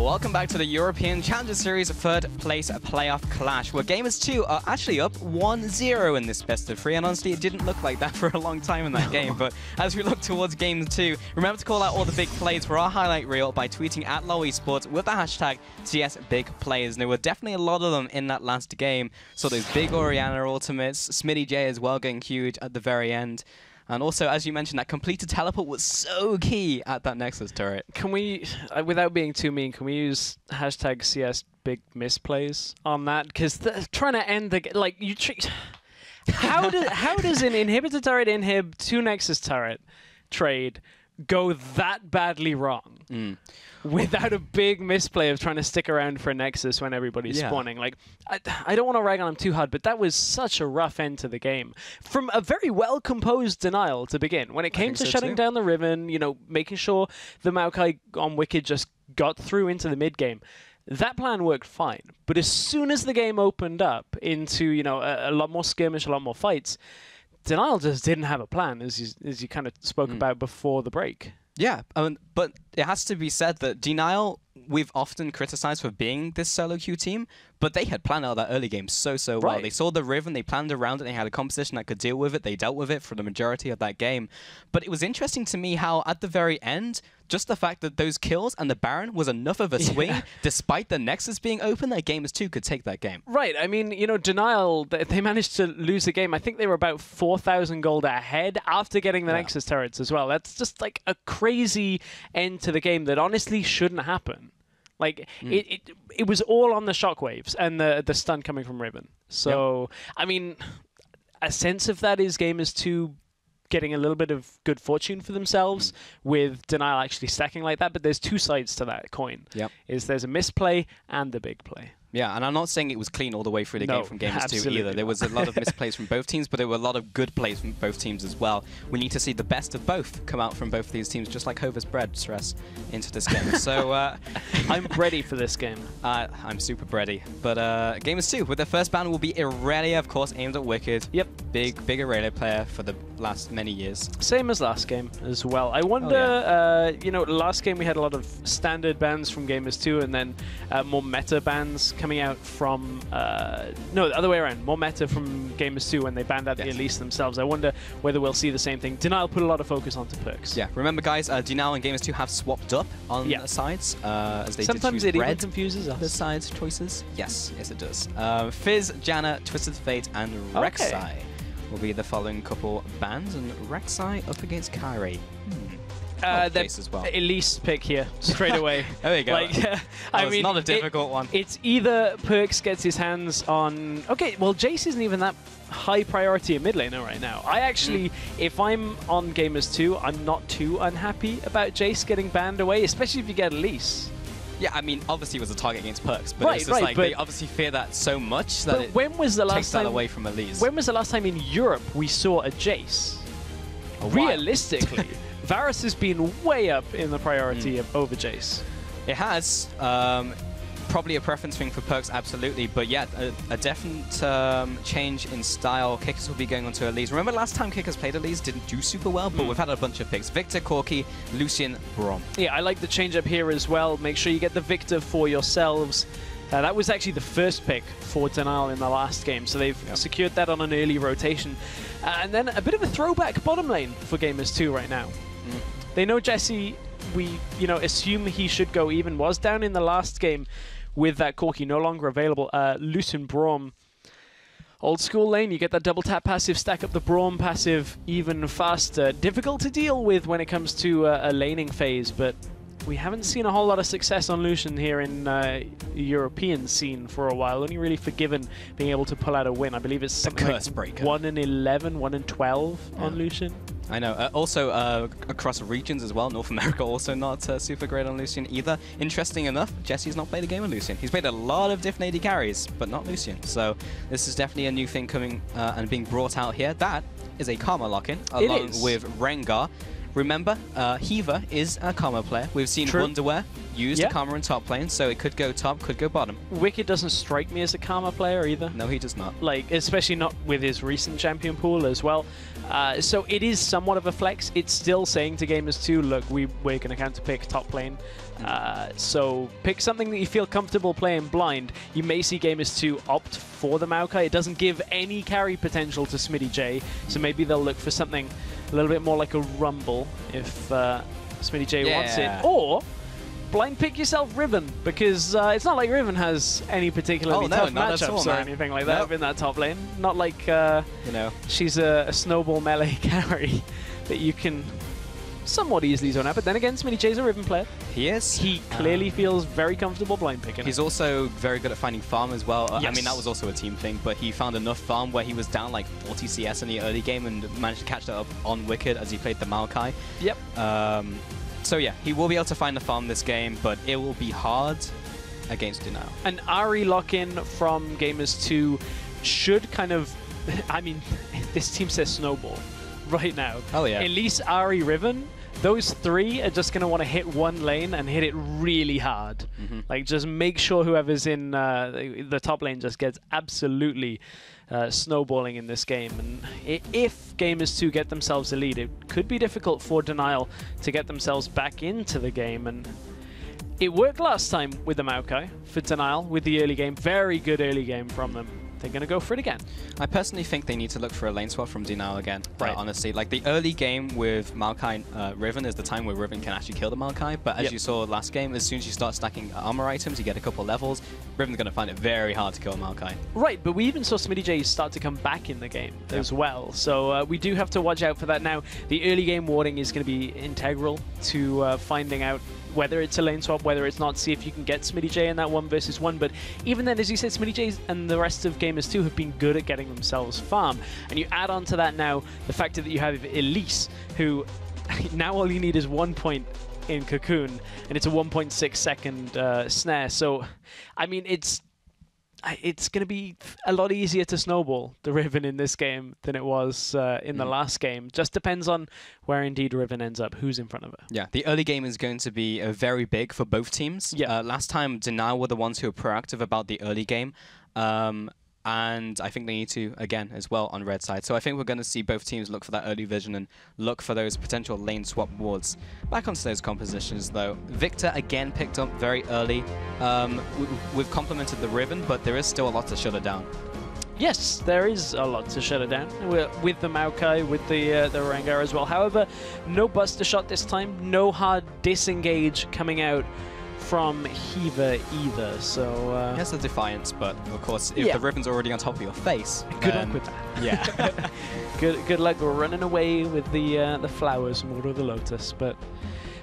welcome back to the European Challenger Series third place playoff clash, where Gamers 2 are actually up 1-0 in this best of 3, and honestly it didn't look like that for a long time in that game. But as we look towards Game 2, remember to call out all the big plays for our highlight reel by tweeting at Esports with the hashtag TSBigPlays. And there were definitely a lot of them in that last game. So those big Orianna ultimates, Smitty J as well getting huge at the very end. And also, as you mentioned, that completed teleport was so key at that Nexus turret. Can we, without being too mean, can we use hashtag CS big misplays on that? Because trying to end the like you. How does an inhibitor turret inhib to Nexus turret trade go that badly wrong without a big misplay of trying to stick around for Nexus when everybody's spawning? Like, I don't want to rag on him too hard, but that was such a rough end to the game. From a very well-composed denial to begin. When it came to shutting down the Riven, you know, making sure the Maokai on Wicked just got through into the mid-game, that plan worked fine. But as soon as the game opened up into, you know, a lot more skirmish, a lot more fights, Denial just didn't have a plan, as you kind of spoke about before the break. Yeah, but it has to be said that Denial, we've often criticized for being this solo queue team, but they had planned out that early game so well. They saw the Riven, they planned around it, they had a composition that could deal with it, they dealt with it for the majority of that game. But it was interesting to me how at the very end, just the fact that those kills and the Baron was enough of a swing, despite the Nexus being open, that Gamers 2 could take that game. Right, I mean, you know, Denial, they managed to lose the game. I think they were about 4,000 gold ahead after getting the Nexus turrets as well. That's just like a crazy end to the game that honestly shouldn't happen. Like, it was all on the shockwaves and the stun coming from Riven. So, I mean, a sense of that is Gamers 2 getting a little bit of good fortune for themselves with Denial actually stacking like that, but there's two sides to that coin. There's a misplay and the big play. Yeah, and I'm not saying it was clean all the way through the game from Gamers 2 either. There was a lot of misplays from both teams, but there were a lot of good plays from both teams as well. We need to see the best of both come out from both of these teams, just like Hover's bread stress into this game. So I'm ready for this game. I'm super ready. But Gamers 2, with their first ban will be Irelia, of course, aimed at Wicked. Yep. Big Irelia player for the last many years. Same as last game as well. I wonder, you know, last game we had a lot of standard bans from Gamers 2 and then more meta bans coming out from, no, the other way around, more meta from Gamers 2 when they banned out the Elise themselves. I wonder whether we'll see the same thing. Denial put a lot of focus onto perks. Yeah, remember guys, Denial and Gamers 2 have swapped up on the sides, as they sometimes did choose it even confuses us. The sides choices. Yes, it does. Fizz, Janna, Twisted Fate, and Rek'Sai will be the following couple bans, and Rek'Sai up against Kairi. As well. Elise pick here straight away. There you go. Like, I mean, not a difficult one. It's either Perks gets his hands on. Okay, well, Jace isn't even that high priority in mid laner right now. I actually, if I'm on Gamers 2, I'm not too unhappy about Jace getting banned away, especially if you get Elise. Yeah, I mean, obviously it was a target against Perks, but it's just like they obviously fear that so much that it when was the last takes that away from Elise. When was the last time in Europe we saw a Jace? Realistically. Varus has been way up in the priority of over Jace. It has. Probably a preference thing for Perks, absolutely. But yeah, a definite change in style. Kickers will be going on to Elise. Remember last time Kickers played Elise didn't do super well, but we've had a bunch of picks. Victor, Corki, Lucian, Braum. Yeah, I like the change up here as well. Make sure you get the Victor for yourselves. That was actually the first pick for Denial in the last game, so they've secured that on an early rotation. And then a bit of a throwback bottom lane for Gamers 2 right now. They know Jesse, we assume he should go even, was down in the last game with that Corki no longer available. Lucian, Braum, old school lane, you get that double tap passive, stack up the Braum passive even faster. Difficult to deal with when it comes to a laning phase, but we haven't seen a whole lot of success on Lucian here in the European scene for a while. Only really forgiven being able to pull out a win. I believe it's something like 1-11, 1-12 on Lucian. I know. Also, across regions as well, North America also not super great on Lucian either. Interesting enough, Jesse's not played a game on Lucian. He's played a lot of different AD carries, but not Lucian. So this is definitely a new thing coming and being brought out here. That is a Karma lock-in, along with Rengar. Remember, Heaver is a Karma player. We've seen Wonderwear use the Karma in top lane, so it could go top, could go bottom. Wicked doesn't strike me as a Karma player either. No, he does not. Like, especially not with his recent champion pool as well. So it is somewhat of a flex. It's still saying to gamers 2, look, we're going to counter-pick top lane. So pick something that you feel comfortable playing blind. You may see gamers 2 opt for the Maokai. It doesn't give any carry potential to Smitty J, so maybe they'll look for something a little bit more like a Rumble if Smitty J wants it. Or blind pick yourself Riven, because it's not like Riven has any particularly tough matchups or anything like that in that top lane. Not like you know, she's a snowball melee carry that you can somewhat easily zone out. But then again, Smitty J's a Riven player. He is. He clearly feels very comfortable blind picking. He's also very good at finding farm as well. Yes. I mean, that was also a team thing, but he found enough farm where he was down like 40 CS in the early game and managed to catch that up on Wicked as he played the Maokai. Yep. So yeah, he will be able to find the farm this game, but it will be hard against DNL. An Ahri lock-in from Gamers 2 should kind of... I mean, this team says snowball right now. Oh yeah. Elise, Ahri, Riven, those three are just going to want to hit one lane and hit it really hard. Like, just make sure whoever's in the top lane just gets absolutely snowballing in this game. And if Gamers 2 get themselves a lead, it could be difficult for Denial to get themselves back into the game. And it worked last time with the Maokai for Denial with the early game. Very good early game from them. They're going to go for it again. I personally think they need to look for a lane swap from DNL again. Right. Honestly, like the early game with Maokai Riven is the time where Riven can actually kill the Maokai. But as you saw last game, as soon as you start stacking armor items, you get a couple levels. Riven's going to find it very hard to kill Maokai. Right, but we even saw Smitty J start to come back in the game as well. So we do have to watch out for that now. The early game warding is going to be integral to finding out whether it's a lane swap, whether it's not, see if you can get Smitty J in that 1v1. But even then, as you said, Smitty J and the rest of Gamers 2 have been good at getting themselves farm. And you add on to that now the fact that you have Elise, who now all you need is 1 point in Cocoon, and it's a 1.6 second snare. So, I mean, it's going to be a lot easier to snowball the Riven in this game than it was in the last game. Just depends on where indeed Riven ends up, who's in front of her. Yeah, the early game is going to be very big for both teams. Yeah. Last time, DNL were the ones who were proactive about the early game. And I think they need to, again, as well on red side. So I think we're going to see both teams look for that early vision and look for those potential lane swap wards. Back onto those compositions, though. Victor, again, picked up very early. We've complemented the Riven, but there is still a lot to shut her down. Yes, there is a lot to shut her down. With the Maokai, with the Rengar as well. However, no Buster Shot this time. No hard disengage coming out from Hiva either, so... Yes, the Defiance, but of course, if the Riven's already on top of your face... Good luck with that. Yeah. good luck running away with the flowers more of the Lotus, but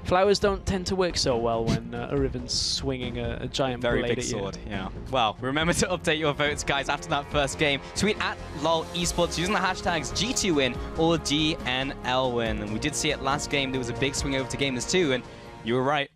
flowers don't tend to work so well when a Riven's swinging a giant very blade big at you. sword, yeah. Well, remember to update your votes, guys, after that first game. Tweet at LOL Esports using the hashtags G2 win or DNL win. And we did see it last game, there was a big swing over to Gamers 2, and you were right.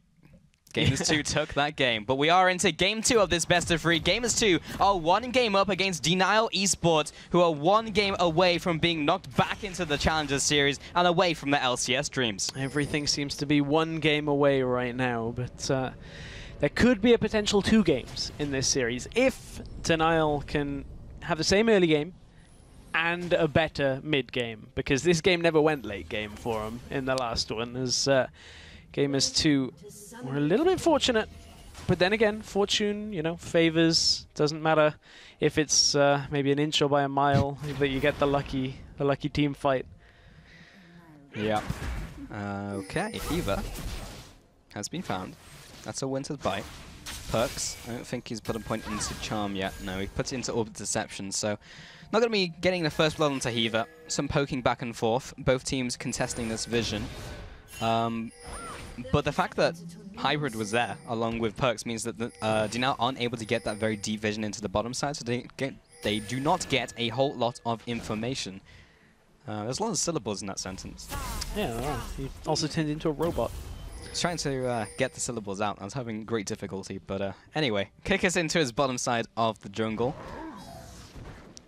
Gamers 2 took that game. But we are into game 2 of this best of 3. Gamers 2 are 1 game up against DNL Esports, who are 1 game away from being knocked back into the Challengers Series and away from the LCS dreams. Everything seems to be 1 game away right now, but there could be a potential 2 games in this series if DNL can have the same early game and a better mid game, because this game never went late game for them in the last one, as Gamers 2 were a little bit fortunate, but then again, fortune, you know, favors. Doesn't matter if it's maybe an inch or by a mile that you get the lucky team fight. Yeah. Okay, Eva has been found. That's a Winter's Bite. Perks. I don't think he's put a point into Charm yet. No, he puts it into Orbit Deception, so not going to be getting the first blood onto Hiva. Some poking back and forth. Both teams contesting this vision. But the fact that Hybrid was there, along with Perks, means that DNL aren't able to get that very deep vision into the bottom side, so they do not get a whole lot of information. There's a lot of syllables in that sentence. Yeah, well, he also turned into a robot. I was trying to get the syllables out. I was having great difficulty, but anyway. Kick us into his bottom side of the jungle.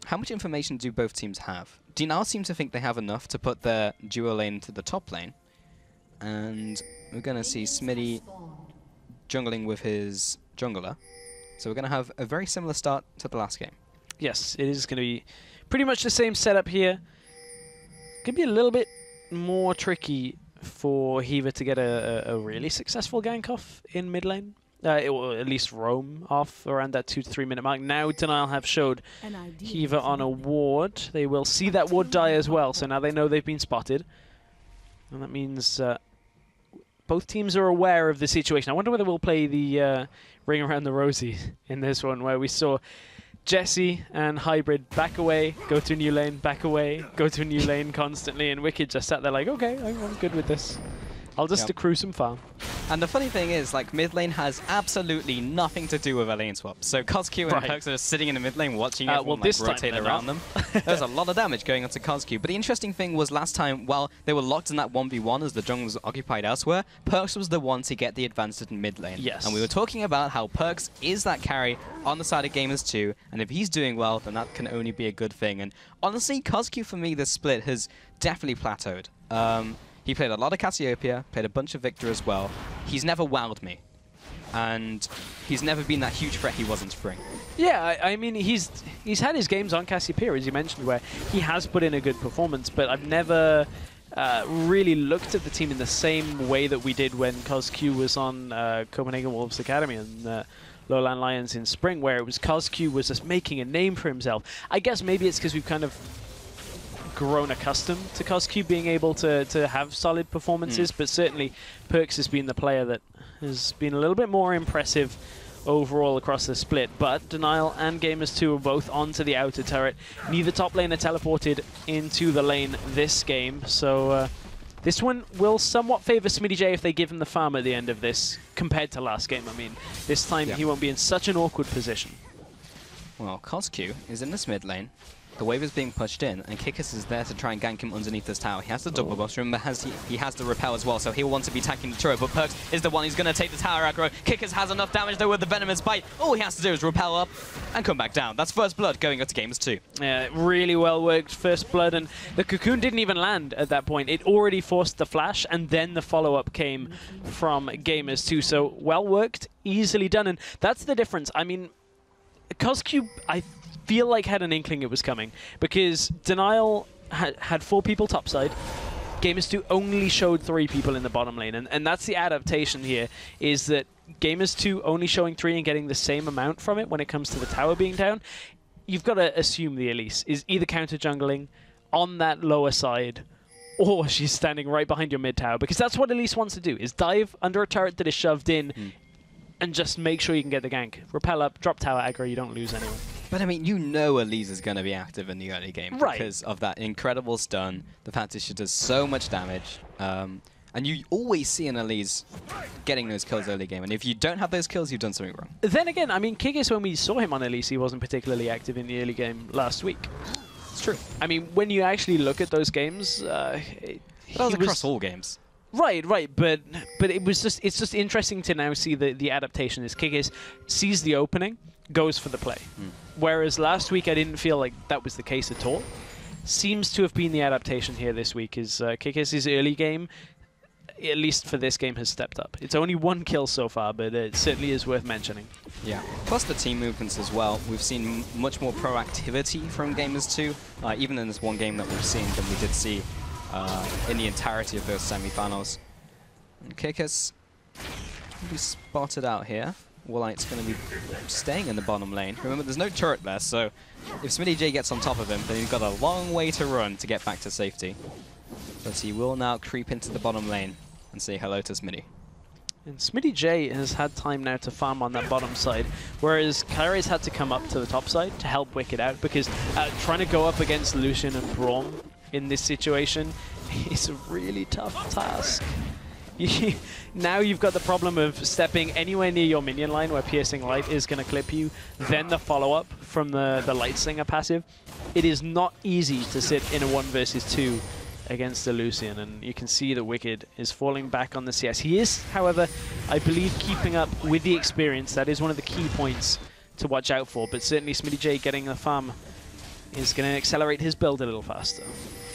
How much information do both teams have? DNL seem to think they have enough to put their duo lane into the top lane. And we're going to see Smitty jungling with his jungler. So we're going to have a very similar start to the last game. Yes, it is going to be pretty much the same setup here. going to be a little bit more tricky for Hiva to get a really successful gank off in mid lane. It will at least roam off around that 2 to 3 minute mark. Now DNL have showed Hiva on a ward. They will see that ward die as well, so now they know they've been spotted. And that means both teams are aware of the situation. I wonder whether we'll play the ring around the rosy in this one, where we saw Jesse and Hybrid back away, go to a new lane, back away, go to a new lane constantly, and Wicked just sat there like, okay, I'm good with this. I'll just accrue some farm. And the funny thing is, like, mid lane has absolutely nothing to do with a lane swap. So CosQ and Perks are just sitting in the mid lane watching everyone rotate around them. There's a lot of damage going onto CosQ. But the interesting thing was last time, while they were locked in that 1v1 as the jungle was occupied elsewhere, Perks was the one to get the advantage in mid lane. Yes. And we were talking about how Perks is that carry on the side of Gamers 2, and if he's doing well, then that can only be a good thing. And honestly, CosQ for me this split has definitely plateaued. He played a lot of Cassiopeia, played a bunch of Victor as well. He's never wowed me. And he's never been that huge threat he was in Spring. Yeah, I mean, he's had his games on Cassiopeia, as you mentioned, where he has put in a good performance, but I've never really looked at the team in the same way that we did when CosQ was on Copenhagen Wolves Academy and Lowland Lions in Spring, where it was CosQ was just making a name for himself. I guess maybe it's because we've kind of grown accustomed to CosQ being able to have solid performances, but certainly Perks has been the player that has been a little bit more impressive overall across the split. But Denial and Gamers 2 are both onto the outer turret. Neither top laner teleported into the lane this game, so this one will somewhat favor SmittyJ if they give him the farm at the end of this, compared to last game. I mean, this time he won't be in such an awkward position. Well, CosQ is in this mid lane. The wave is being pushed in, and Kikis is there to try and gank him underneath this tower. He has the double buff. Remember, he has the repel as well, so he'll want to be attacking the turret, but Perks is the one who's going to take the tower aggro. Kikis has enough damage, though, with the Venomous Bite. All he has to do is repel up and come back down. That's First Blood going up to Gamers 2. Yeah, really well worked, First Blood, and the Cocoon didn't even land at that point. It already forced the flash, and then the follow-up came from Gamers 2, so well worked, easily done, and that's the difference. I mean, CosQ, I feel like had an inkling it was coming, because Denial had 4 people topside. Gamers 2 only showed 3 people in the bottom lane, and that's the adaptation here, is that Gamers 2 only showing 3 and getting the same amount from it when it comes to the tower being down. You've got to assume the Elise is either counter jungling on that lower side, or she's standing right behind your mid tower, because that's what Elise wants to do, is dive under a turret that is shoved in and just make sure you can get the gank. Repel up, drop tower aggro, you don't lose anyone. But I mean, you know Elise is going to be active in the early game because of that incredible stun, the fact that she does so much damage, and you always see an Elise getting those kills early game, and if you don't have those kills, you've done something wrong. Then again, I mean, Kikis, when we saw him on Elise, he wasn't particularly active in the early game last week. It's true. I mean, when you actually look at those games, that was across all games. Right, but it's just interesting to now see the adaptation. Is Kikis sees the opening, goes for the play. Whereas last week I didn't feel like that was the case at all. Seems to have been the adaptation here this week, is Kikis' early game, at least for this game, has stepped up. It's only 1 kill so far, but it certainly is worth mentioning. Yeah, plus the team movements as well. We've seen much more proactivity from Gamers 2, even in this one game that we've seen, than we did see in the entirety of those semi-finals. And Kikis will be spotted out here. Woolite's going to be staying in the bottom lane. Remember, there's no turret there, so if SmittyJ gets on top of him, then he's got a long way to run to get back to safety. But he will now creep into the bottom lane and say hello to Smitty. And SmittyJ has had time now to farm on that bottom side, whereas Kyrie's had to come up to the top side to help Wicked out, because trying to go up against Lucian and Braum in this situation is a really tough task. Now you've got the problem of stepping anywhere near your minion line where Piercing Light is going to clip you, then the follow-up from the Light Slinger passive. It is not easy to sit in a 1 versus 2 against the Lucian, and you can see that Wicked is falling back on the CS. He is, however, I believe, keeping up with the experience. That is one of the key points to watch out for, but certainly SmittyJ getting the farm is going to accelerate his build a little faster.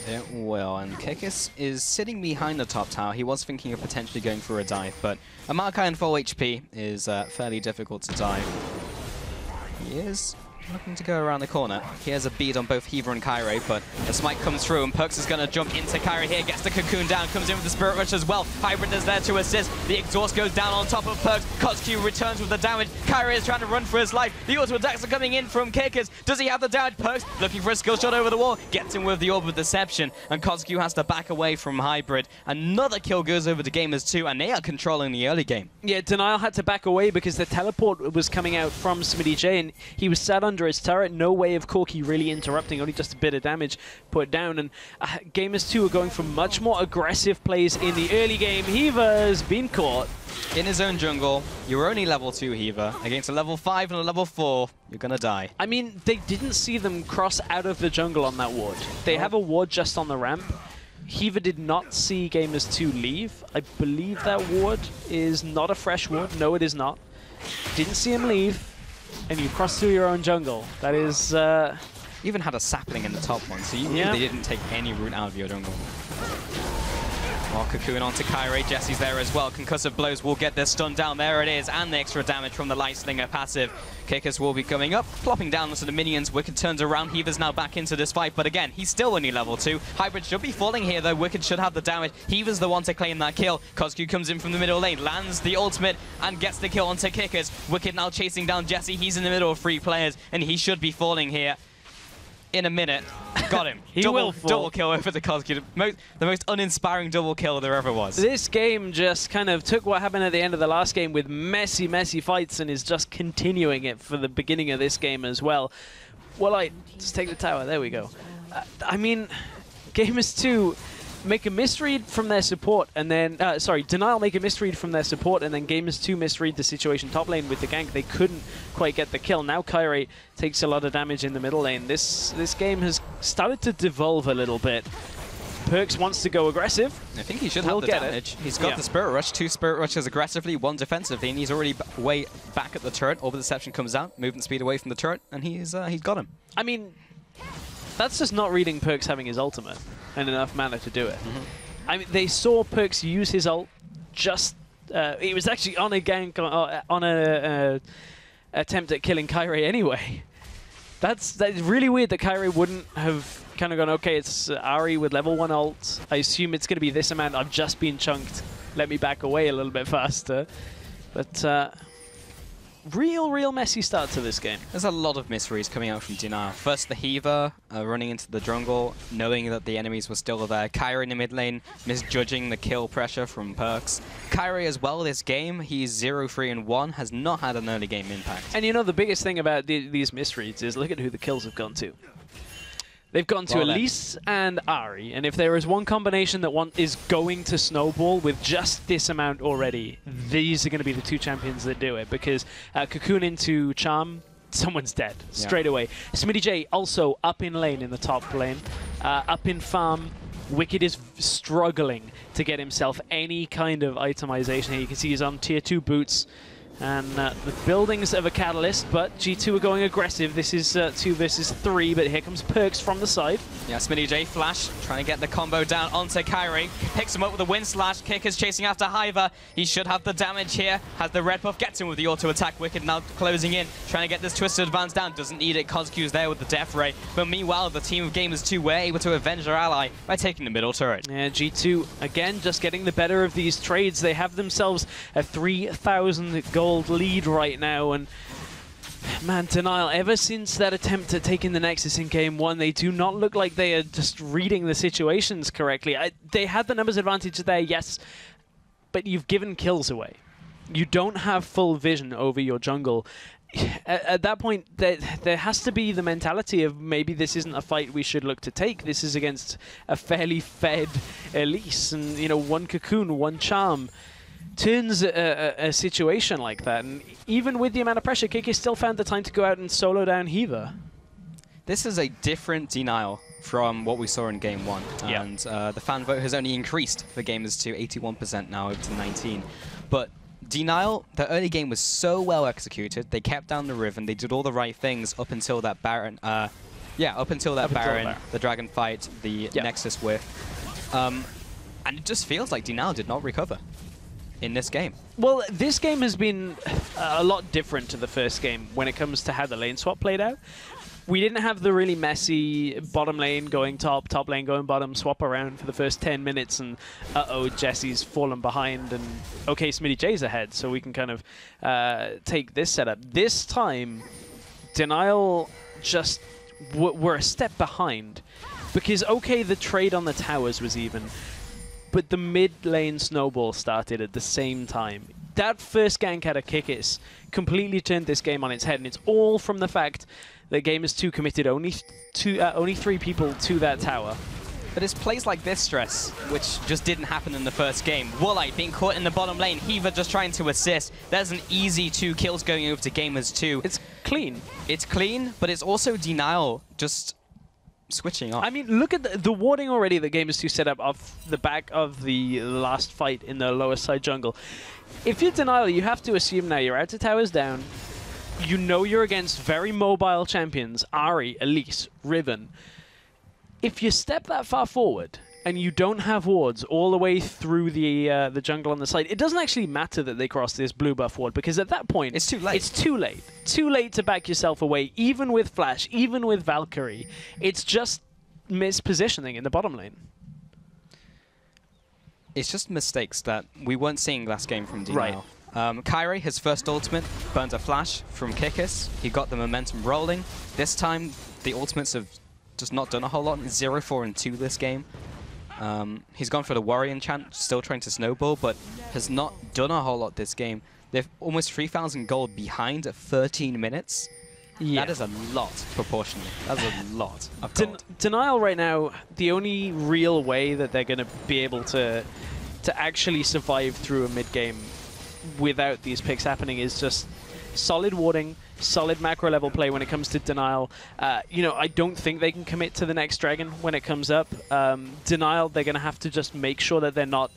It will, and Kikis is sitting behind the top tower. He was thinking of potentially going for a dive, but a Maokai on full HP is fairly difficult to dive. He is looking to go around the corner. He has a bead on both Heaver and Kyrie, but the smite comes through, and Perks is going to jump into Kyrie here, gets the cocoon down, comes in with the Spirit Rush as well. Hybrid is there to assist. The exhaust goes down on top of Perks. Kotsky returns with the damage. Kyrie is trying to run for his life. The auto attacks are coming in from Kickers. Does he have the damage? Perks looking for a skill shot over the wall, gets him with the Orb of Deception, and Kotsky has to back away from Hybrid. Another kill goes over to Gamers 2, and they are controlling the early game. Yeah, Denial had to back away because the teleport was coming out from Smitty J, and he was sat under his turret. No way of Corki really interrupting, only just a bit of damage put down. And Gamers 2 are going for much more aggressive plays in the early game. Heaver's been caught. In his own jungle, you're only level 2 Heaver. Against a level 5 and a level 4, you're gonna die. I mean, they didn't see them cross out of the jungle on that ward. They have a ward just on the ramp. Heaver did not see Gamers 2 leave. I believe that ward is not a fresh ward. No, it is not. Didn't see him leave, and you cross through your own jungle. That is... even had a sapling in the top one, so you knew they didn't take any root out of your jungle. Well, Cocoon onto Kyrie. Jesse's there as well. Concussive blows will get their stun down. There it is, and the extra damage from the Light Slinger passive. Kickers will be coming up, plopping down onto the minions. Wicked turns around. Heaver's now back into this fight, but again, he's still only level 2. Hybrid should be falling here, though. Wicked should have the damage. Heaver's the one to claim that kill. Kotsky comes in from the middle lane, lands the ultimate, and gets the kill onto Kickers. Wicked now chasing down Jesse. He's in the middle of 3 players, and he should be falling here. In a minute. Got him. Double kill over the Kotsky. The most uninspiring double kill there ever was. This game just kind of took what happened at the end of the last game with messy fights and is just continuing it for the beginning of this game as well. Well, just take the tower. There we go. I mean, Gamers 2 make a misread from their support and then... Denial make a misread from their support and then Gamers 2 misread the situation top lane with the gank. They couldn't quite get the kill. Now Kyrie takes a lot of damage in the middle lane. This game has started to devolve a little bit. Perks wants to go aggressive. I think he should have the damage. He's got the Spirit Rush, 2 Spirit Rushes aggressively, 1 defensively, and he's already way back at the turret. Orb of Deception comes out, movement speed away from the turret, and he's got him. I mean, that's just not reading Perks having his ultimate and enough mana to do it. I mean, they saw Perks use his ult just... he was actually on a gank, on a attempt at killing Kyrie anyway. That's really weird that Kyrie wouldn't have kind of gone, okay, it's Ari with level 1 ult. I assume it's going to be this amount. I've just been chunked. Let me back away a little bit faster. But real messy start to this game. There's a lot of misreads coming out from Denial. First the Heaver running into the jungle, knowing that the enemies were still there. Kyrie in the mid lane, misjudging the kill pressure from Perks. Kyrie as well this game, he's 0-3-1, has not had an early game impact. And you know the biggest thing about these misreads is look at who the kills have gone to. They've gone to Elise and Ari, and if there is one combination that is going to snowball with just this amount already, these are going to be the 2 champions that do it, because Cocoon into Charm, someone's dead straight away. Smitty J also up in lane in the top lane, up in farm. Wicked is struggling to get himself any kind of itemization here. You can see he's on tier 2 boots. And the buildings of a catalyst, but G2 are going aggressive. This is 2 versus 3, but here comes Perks from the side. Yeah, Smitty J flash, trying to get the combo down onto Kyrie. Picks him up with a wind slash. Kickers chasing after Hiver. He should have the damage here. Has the red buff, gets him with the auto attack. Wicked now closing in, trying to get this Twisted Advance down. Doesn't need it. Kozkyu's there with the Death Ray. But meanwhile, the team of Gamers 2 were able to avenge their ally by taking the middle turret. Yeah, G2, again, just getting the better of these trades. They have themselves a 3,000 gold lead right now, and man, Denial, ever since that attempt at taking the Nexus in game 1, they do not look like they are just reading the situations correctly. They had the numbers advantage there, yes, but you've given kills away. You don't have full vision over your jungle. At that point, there has to be the mentality of maybe this isn't a fight we should look to take. This is against a fairly fed Elise, and you know, 1 Cocoon, 1 Charm turns a situation like that, and even with the amount of pressure, Kiki still found the time to go out and solo down Heaver. This is a different Denial from what we saw in game 1, and the fan vote has only increased for Gamers to 81% now, over to 19. But Denial, the early game was so well executed. They kept down the Riven, they did all the right things up until that Baron. The Dragon fight, the Nexus whiff, and it just feels like Denial did not recover. in this game. Well, this game has been a lot different to the first game when it comes to how the lane swap played out. We didn't have the really messy bottom lane going top, top lane going bottom, swap around for the first 10 minutes, and uh-oh, Jesse's fallen behind, and okay, Smitty J's ahead, so we can kind of take this setup. This time, DNL just were a step behind, because okay, the trade on the towers was even, but the mid lane snowball started at the same time. That first gank out of Kickis completely turned this game on its head, and it's all from the fact that Gamers2 committed only 3 people to that tower. But it's plays like this, Stress, which just didn't happen in the first game. Woolite being caught in the bottom lane, Heaver just trying to assist. There's an easy 2 kills going over to Gamers2. It's clean. It's clean, but it's also DNL just switching off. I mean, look at the warding already that Gamers2 set up off the back of the last fight in the lower side jungle. If you're DNL, you have to assume now you're out to towers down. You know you're against very mobile champions, Ahri, Elise, Riven. If you step that far forward and you don't have wards all the way through the jungle on the side, it doesn't actually matter that they cross this blue buff ward, because at that point it's too late. It's too late. Too late to back yourself away, even with Flash, even with Valkyrie. It's just mispositioning in the bottom lane. It's just mistakes that we weren't seeing last game from DNL. Right. Kyrie, his first ultimate, burned a flash from Kickis. He got the momentum rolling. This time, the ultimates have just not done a whole lot. 0-4 and 2 this game. He's gone for the Warrior enchant, still trying to snowball, but has not done a whole lot this game. They're almost 3,000 gold behind at 13 minutes. Yeah. That is a lot, proportionally. That's a lot of gold. DNL right now, the only real way that they're going to be able to actually survive through a mid-game without these picks happening is just solid warding, solid macro level play when it comes to DNL. You know, I don't think they can commit to the next dragon when it comes up. DNL, they're going to have to just make sure that they're not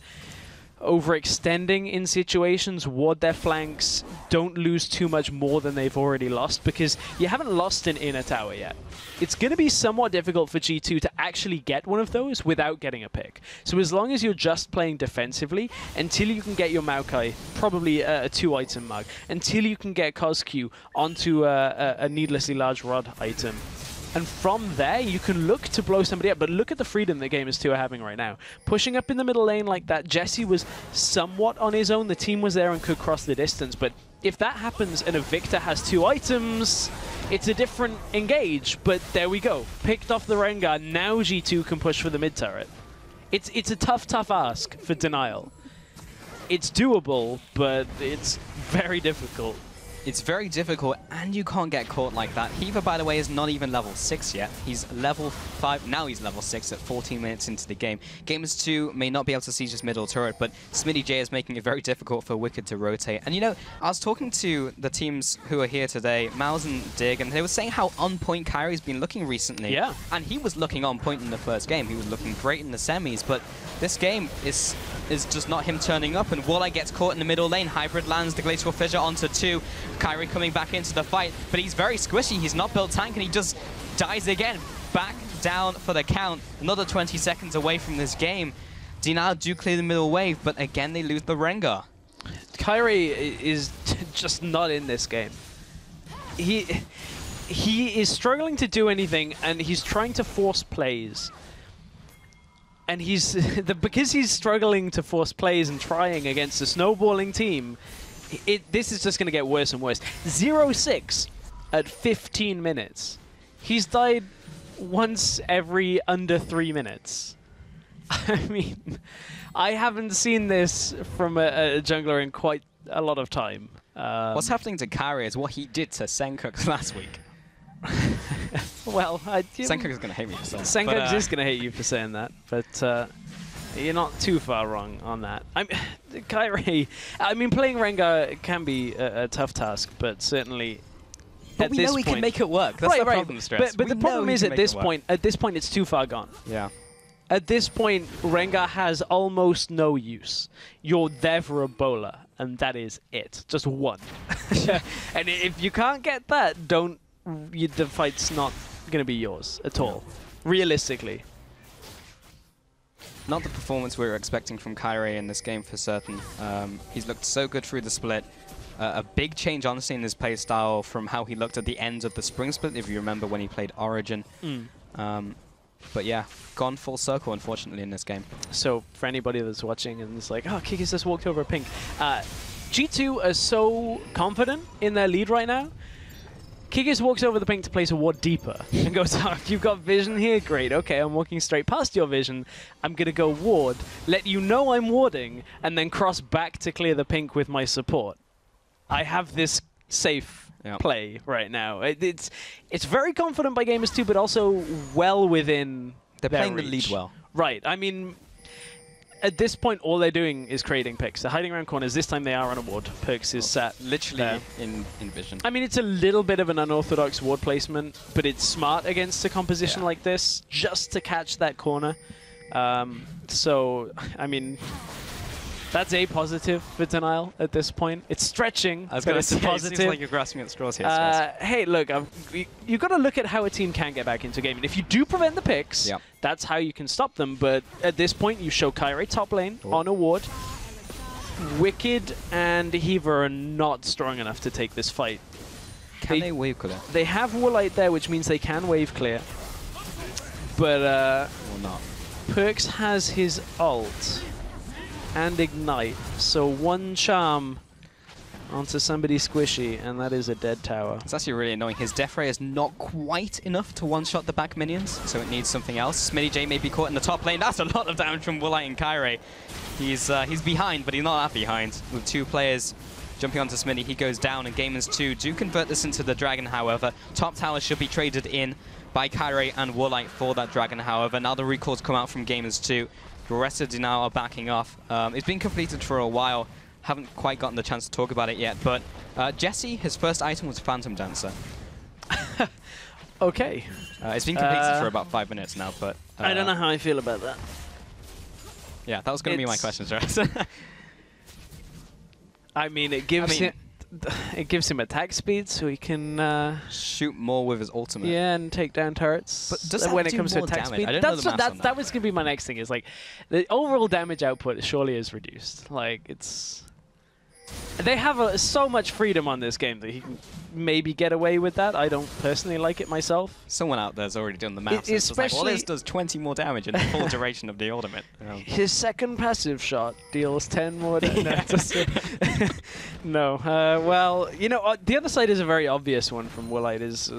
overextending in situations, ward their flanks, don't lose too much more than they've already lost, because you haven't lost an inner tower yet. It's going to be somewhat difficult for G2 to actually get one of those without getting a pick. So as long as you're just playing defensively, until you can get your Maokai, probably a 2-item Mag, until you can get Cosq onto a needlessly large rod item, and from there, you can look to blow somebody up. But look at the freedom that Gamers2 are having right now. Pushing up in the middle lane like that, Jesse was somewhat on his own. The team was there and could cross the distance. But if that happens and a Victor has 2 items, it's a different engage. But there we go. Picked off the Rengar. Now G2 can push for the mid turret. It's a tough ask for DNL. It's doable, but it's very difficult. It's very difficult, and you can't get caught like that. Heaver, by the way, is not even level 6 yet. He's level 5. Now he's level 6 at 14 minutes into the game. Gamers2 may not be able to siege his middle turret, but Smitty J is making it very difficult for Wicked to rotate. And you know, I was talking to the teams who are here today, Mouse and Dig, and they were saying how on point Kyrie's been looking recently. Yeah. And he was looking on point in the first game. He was looking great in the semis, but this game is just not him turning up, and Woolite gets caught in the middle lane. Hybrid lands the Glacial Fissure onto 2. Kyrie coming back into the fight, but he's very squishy. He's not built tank, and he just dies again. Back down for the count. Another 20 seconds away from this game. DNL do clear the middle wave, but again they lose the Rengar. Kyrie is just not in this game. He is struggling to do anything, and he's trying to force plays. And because he's struggling to force plays and trying against a snowballing team, this is just going to get worse and worse. 0-6 at 15 minutes. He's died once every under 3 minutes. I mean, I haven't seen this from a jungler in quite a lot of time. What's happening to Kyrie is what he did to Senkux last week. Well, Senkux is going to hate me for saying that. Senkux is going to hate you for saying that, but you're not too far wrong on that. Kyrie, I mean, playing Rengar can be a tough task, but certainly but we know we can make it work. That's the problem, Stress. But the problem is at this point, it's too far gone. Yeah. At this point, Rengar has almost no use. You're there for a bowler, and that is it. Just one. And if you can't get that, the fight's not going to be yours at all, realistically. not the performance we were expecting from Kyrie in this game for certain. He's looked so good through the split. A big change, honestly, in his play style from how he looked at the end of the spring split, if you remember when he played Origin. But yeah, gone full circle, unfortunately, in this game. So for anybody that's watching and is like, oh, Kikis just walked over a pink. G2 are so confident in their lead right now. Kikis walks over the pink to place a ward deeper and goes, oh, you've got vision here? Great, okay, I'm walking straight past your vision. I'm going to go ward, let you know I'm warding, and then cross back to clear the pink with my support. I have this safe play right now. It's very confident by Gamers 2, but also well within They're their playing reach. the lead well. Right, I mean, at this point, all they're doing is creating picks. They're hiding around corners. This time they are on a ward. Perks is sat literally in vision. I mean, it's a little bit of an unorthodox ward placement, but it's smart against a composition like this, just to catch that corner. So, I mean, that's a positive for Denial at this point. It's stretching, I was going to say, positive. it seems like you're grasping at straws here. Hey, look, you've got to look at how a team can get back into a game. And if you do prevent the picks, that's how you can stop them. But at this point, you show Kyrie top lane on a ward. Wicked and Heaver are not strong enough to take this fight. Can they wave clear? They have Woolite there, which means they can wave clear. But or not. Perks has his ult and ignite, so one charm onto somebody squishy, and that is a dead tower. It's actually really annoying. His death ray is not quite enough to one-shot the back minions, so it needs something else. Smitty J may be caught in the top lane. That's a lot of damage from Woolite and Kyrie. He's behind, but he's not that behind. With two players jumping onto Smitty, he goes down, and Gamers 2 do convert this into the Dragon, however. Top tower should be traded in by Kyrie and Woolite for that Dragon, however. Now the recalls come out from Gamers 2. The rest of Denial are backing off. It's been completed for a while. Haven't quite gotten the chance to talk about it yet, but Jesse, his first item was Phantom Dancer. Okay. It's been completed for about 5 minutes now, but... I don't know how I feel about that. Yeah, that was going to be my question, Jarrett. I mean, it gives him attack speed, so he can shoot more with his ultimate. Yeah, and take down turrets. But does that when do it comes to more attack damage? speed, I don't know the maths on that was gonna be my next thing. Is like the overall damage output surely is reduced. Like it's they have so much freedom on this game that he can maybe get away with that. I don't personally like it myself. Someone out there's already done the maths. It's like, well, this does 20 more damage in the full duration of the ultimate. His second passive shot deals 10 more damage. No. Well, you know, the other side is a very obvious one from Woolite. Is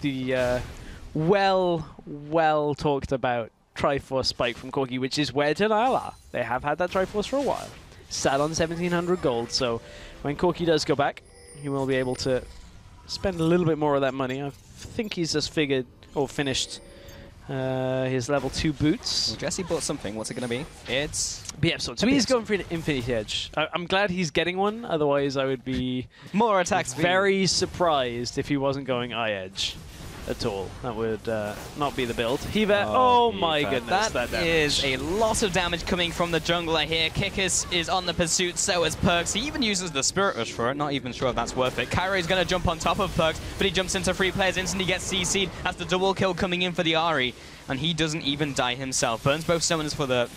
the well talked about Triforce spike from Corki, which is where Denial are. They have had that Triforce for a while. Sat on 1,700 gold, so when Corki does go back, he will be able to spend a little bit more of that money. I think he's just finished his level 2 boots. Well, Jesse bought something. What's it going to be? It's... BF Sword. So he's going for an Infinity Edge. I'm glad he's getting one, otherwise I would be more attack speed. Very surprised if he wasn't going Eye Edge at all. That would not be the build. Heaver, oh my goodness. That is a lot of damage coming from the jungler here. Kikis is on the pursuit, so is Perks. He even uses the Spirit Rush for it, not even sure if that's worth it. Kyrie's going to jump on top of Perks, but he jumps into 3 players, instantly gets CC'd. That's the double kill coming in for the Ahri, and he doesn't even die himself. Burns both summoners for the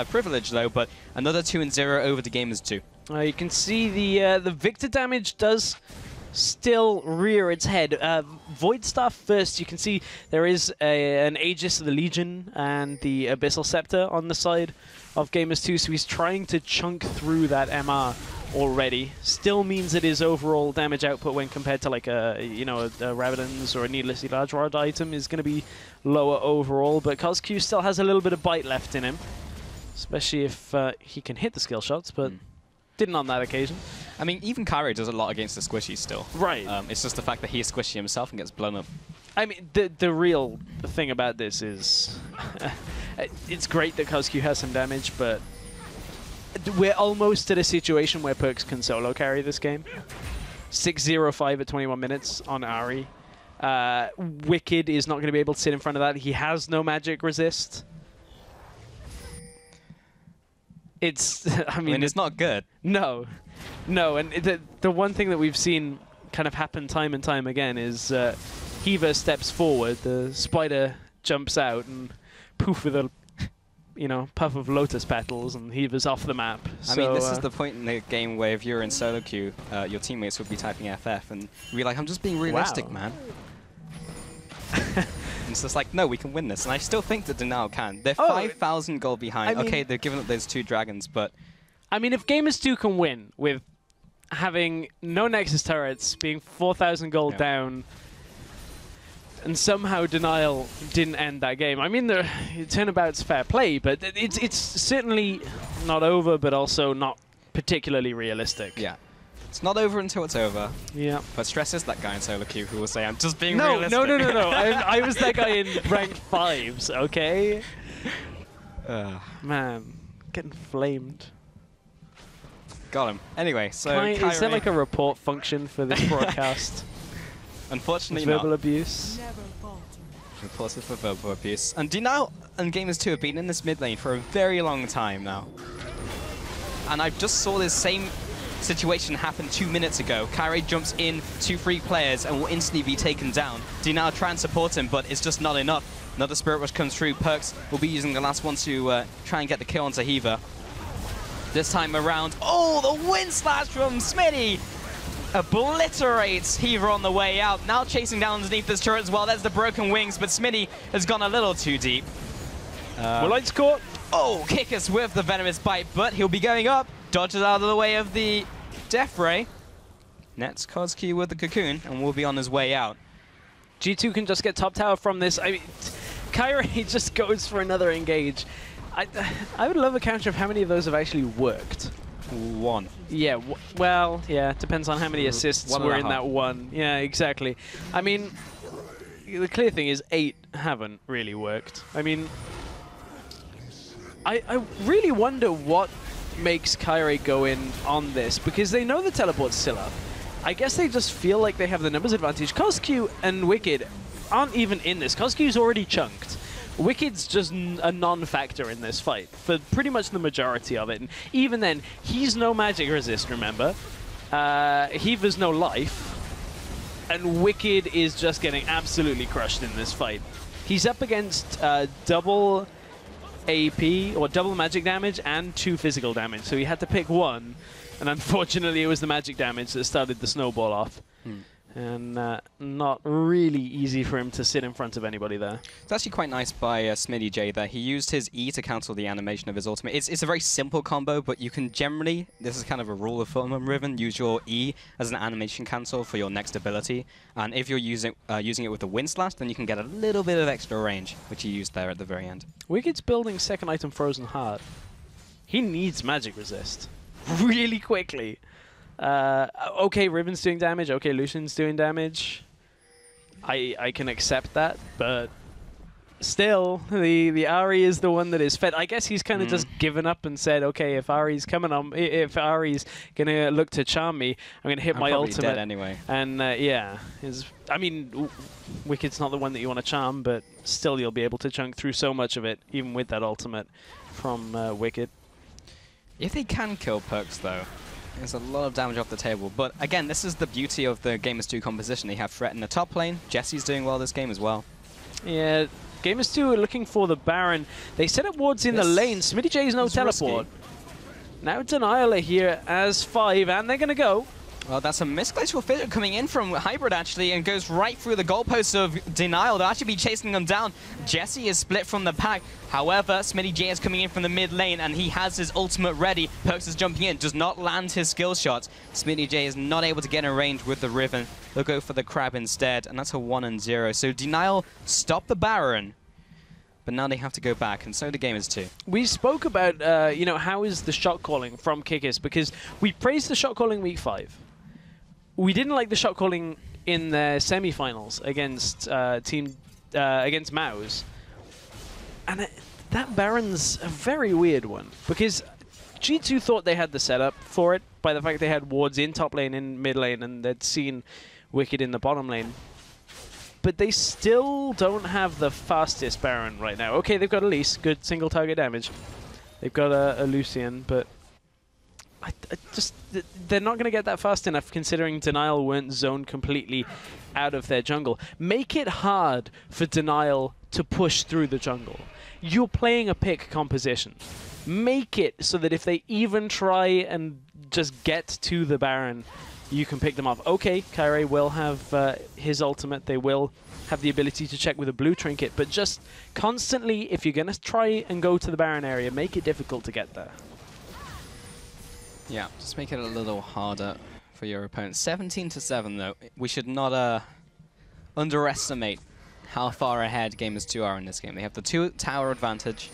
privilege though, but another 2-0 over the Gamers 2. You can see the Victor damage does still rear its head. Void Staff first, you can see there is an Aegis of the Legion and the Abyssal Scepter on the side of Gamers 2, so he's trying to chunk through that MR already. Still means that his overall damage output when compared to like a Rabadon's or a Needlessly Large Rod item is going to be lower overall, but CosQ still has a little bit of bite left in him, especially if he can hit the skill shots, but didn't on that occasion. I mean, even Kyrie does a lot against the squishies still. Right. It's just the fact that he is squishy himself and gets blown up. I mean, the real thing about this is it's great that CosQ has some damage, but we're almost at a situation where Perks can solo carry this game. 6-0-5 at 21 minutes on Ahri. Wicked is not going to be able to sit in front of that. He has no magic resist. I mean, it's not good. No, and the one thing that we've seen kind of happen time and time again is Heaver steps forward, the spider jumps out, and poof with a you know, puff of lotus petals, and he was off the map. I mean, this is the point in the game where if you're in solo queue, your teammates would be typing FF, and you'd be like, I'm just being realistic, man. And it's just like, no, we can win this. And I still think that DNL can. They're 5,000 gold behind. Okay, they've given up those 2 dragons, but... I mean, if Gamers 2 can win with having no Nexus turrets, being 4,000 gold down, and somehow DNL didn't end that game. I mean, the turnabout's fair play, but it's certainly not over, but also not particularly realistic. Yeah. It's not over until it's over. Yeah. But Stress is that guy in solo queue who will say, I'm just being no, realistic. No. I was that guy in ranked 5s, okay? Man, getting flamed. Got him. Anyway, so is there like a report function for this broadcast? Unfortunately verbal abuse. Reported for verbal abuse. And DNL and Gamers 2 have been in this mid lane for a very long time now. And I just saw this same situation happen 2 minutes ago. Kyrie jumps in 2 free players and will instantly be taken down. DNL try and support him, but it's just not enough. Another Spirit Rush comes through. Perks will be using the last one to try and get the kill onto Heaver. This time around, oh, the wind slash from Smitty! Obliterates Heaver on the way out. Now chasing down underneath this turret as well. There's the broken wings, but Smitty has gone a little too deep. Will I score? Oh, Kickus with the Venomous Bite, but he'll be going up. Dodges out of the way of the Death Ray. Nets Kozki with the Cocoon, and will be on his way out. G2 can just get top tower from this. I mean, Kyrie just goes for another engage. I would love a counter of how many of those have actually worked. 1. Yeah, well, yeah, depends on how many assists were in that one. Yeah, exactly. I mean, the clear thing is 8 haven't really worked. I mean, I really wonder what makes Kyrie go in on this, because they know the teleport's still up. I guess they just feel like they have the numbers advantage. Kozq and Wicked aren't even in this. Kozq's already chunked. Wicked's just a non-factor in this fight for pretty much the majority of it. And even then, he's no magic resist, remember? Heaver's no life. And Wicked is just getting absolutely crushed in this fight. He's up against double AP, or double magic damage, and 2 physical damage. So he had to pick one. And unfortunately, it was the magic damage that started the snowball off. And not really easy for him to sit in front of anybody there. It's actually quite nice by Smitty J there. He used his E to cancel the animation of his ultimate. It's a very simple combo, but you can generally, this is kind of a rule of thumb on Riven, use your E as an animation cancel for your next ability. And if you're using it with the Wind Slash, then you can get a little bit of extra range, which he used there at the very end. Wicked's building second item Frozen Heart. He needs magic resist really quickly. Okay, Riven's doing damage. Okay, Lucian's doing damage. I can accept that, but still, the Ahri is the one that is fed. I guess he's kind of just given up and said, okay, if Ahri's coming on, if Ahri's gonna look to charm me, I'm gonna hit my ultimate. Dead anyway. And yeah, I mean, Wicked's not the one that you want to charm, but still, you'll be able to chunk through so much of it, even with that ultimate from Wicked. If they can kill Perks, though, there's a lot of damage off the table. But again, this is the beauty of the Gamers 2 composition. They have Threat in the top lane. Jesse's doing well this game as well. Yeah, Gamers 2 are looking for the Baron. They set up wards in the lane. Smitty J's no teleport. Risky. Now DNL are here as 5, and they're going to go. Well, that's a misglacial fissure coming in from Hybrid, actually, and goes right through the goalposts of DNL. They'll actually be chasing them down. Jesse is split from the pack. However, Smitty J is coming in from the mid lane, and he has his ultimate ready. Perks is jumping in, does not land his skill shots. Smitty J is not able to get in range with the Riven. They'll go for the Crab instead, and that's a 1-0. So DNL stopped the Baron, but now they have to go back, and so do Gamers 2. We spoke about, you know, how is the shot calling from Kickus, because we praised the shot calling week 5. We didn't like the shot calling in the semi-finals against against Maus. And that Baron's a very weird one, because G2 thought they had the setup for it by the fact they had wards in top lane and mid lane, and they'd seen Wicked in the bottom lane. But they still don't have the fastest Baron right now. Okay, they've got Elise, good single target damage. They've got a Lucian, but they're not going to get that fast enough, considering DNL weren't zoned completely out of their jungle. Make it hard for DNL to push through the jungle. you're playing a pick composition. Make it so that if they even try and just get to the Baron, you can pick them off. Okay, Kairi will have his ultimate. They will have the ability to check with a blue trinket, but just constantly, if you're going to try and go to the Baron area, make it difficult to get there. Yeah, just make it a little harder for your opponent. 17-7, though. We should not underestimate how far ahead Gamers 2 are in this game. They have the 2 tower advantage,